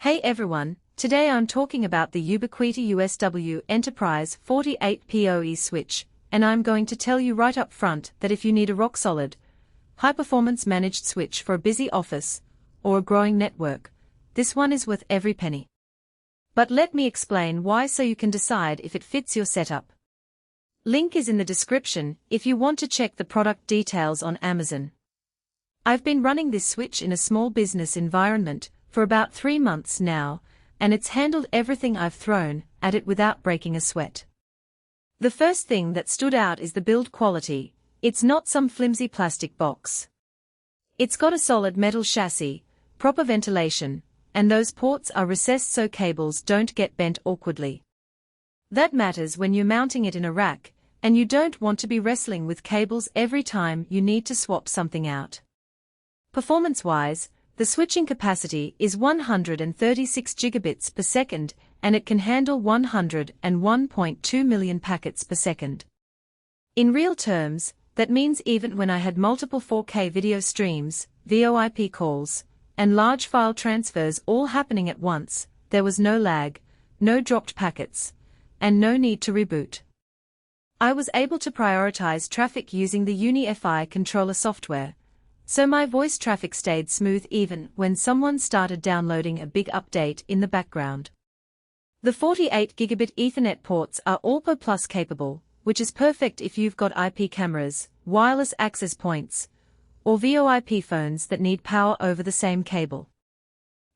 Hey everyone, today I'm talking about the UbiQuiti USW-ENTERPRISE-48-POE switch, and I'm going to tell you right up front that if you need a rock-solid, high-performance managed switch for a busy office or a growing network, this one is worth every penny. But let me explain why so you can decide if it fits your setup. Link is in the description if you want to check the product details on Amazon. I've been running this switch in a small business environment for about 3 months now, and it's handled everything I've thrown at it without breaking a sweat. The first thing that stood out is the build quality. It's not some flimsy plastic box. It's got a solid metal chassis, proper ventilation, and those ports are recessed so cables don't get bent awkwardly. That matters when you're mounting it in a rack, and you don't want to be wrestling with cables every time you need to swap something out. Performance-wise, the switching capacity is 136 gigabits per second, and it can handle 101.2 million packets per second. In real terms, that means even when I had multiple 4K video streams, VoIP calls, and large file transfers all happening at once, there was no lag, no dropped packets, and no need to reboot. I was able to prioritize traffic using the UniFi controller software, so my voice traffic stayed smooth even when someone started downloading a big update in the background. The 48 gigabit Ethernet ports are ALPO Plus capable, which is perfect if you've got IP cameras, wireless access points, or VoIP phones that need power over the same cable.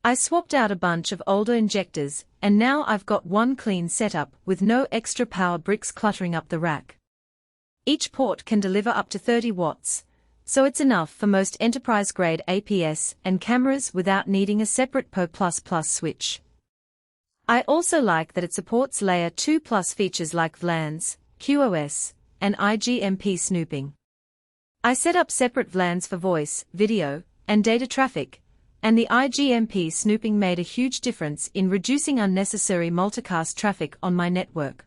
I swapped out a bunch of older injectors, and now I've got one clean setup with no extra power bricks cluttering up the rack. Each port can deliver up to 30 watts, so it's enough for most enterprise-grade APS and cameras without needing a separate PoE++ switch. I also like that it supports Layer 2 Plus features like VLANs, QoS, and IGMP snooping. I set up separate VLANs for voice, video, and data traffic, and the IGMP snooping made a huge difference in reducing unnecessary multicast traffic on my network.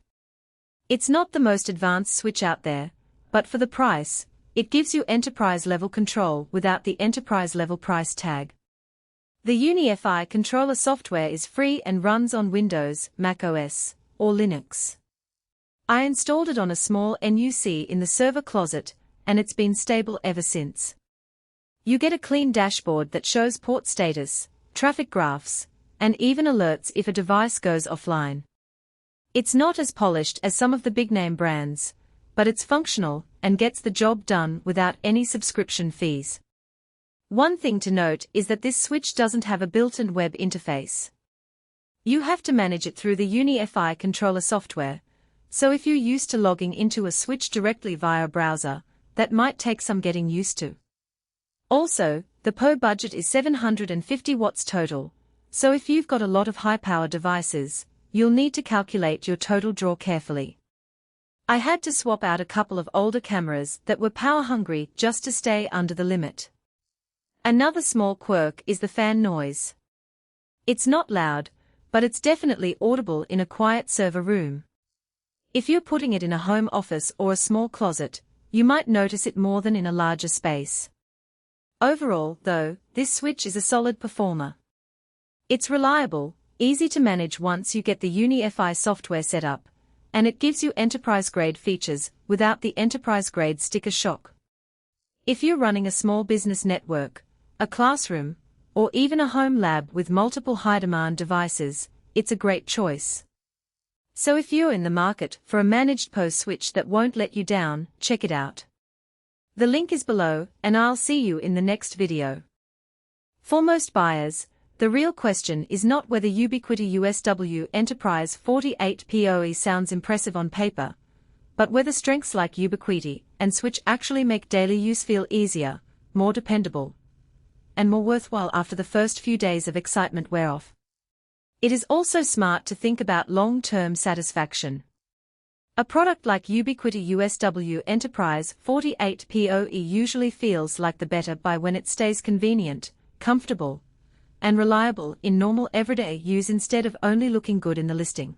It's not the most advanced switch out there, but for the price, it gives you enterprise-level control without the enterprise-level price tag. The UniFi controller software is free and runs on Windows, Mac OS, or Linux. I installed it on a small NUC in the server closet, and it's been stable ever since. You get a clean dashboard that shows port status, traffic graphs, and even alerts if a device goes offline. It's not as polished as some of the big-name brands, but it's functional and gets the job done without any subscription fees. One thing to note is that this switch doesn't have a built-in web interface. You have to manage it through the UniFi controller software, so if you're used to logging into a switch directly via a browser, that might take some getting used to. Also, the PoE budget is 750 watts total, so if you've got a lot of high-power devices, you'll need to calculate your total draw carefully. I had to swap out a couple of older cameras that were power-hungry just to stay under the limit. Another small quirk is the fan noise. It's not loud, but it's definitely audible in a quiet server room. If you're putting it in a home office or a small closet, you might notice it more than in a larger space. Overall, though, this switch is a solid performer. It's reliable, easy to manage once you get the UniFi software set up, and it gives you enterprise-grade features without the enterprise-grade sticker shock. If you're running a small business network, a classroom, or even a home lab with multiple high-demand devices, it's a great choice. So if you're in the market for a managed PoE switch that won't let you down, check it out. The link is below, and I'll see you in the next video. For most buyers, the real question is not whether UbiQuiti USW-ENTERPRISE-48-POE sounds impressive on paper, but whether strengths like UbiQuiti and switch actually make daily use feel easier, more dependable, and more worthwhile after the first few days of excitement wear off. It is also smart to think about long-term satisfaction. A product like UbiQuiti USW-ENTERPRISE-48-POE usually feels like the better buy when it stays convenient, comfortable, and reliable in normal everyday use instead of only looking good in the listing.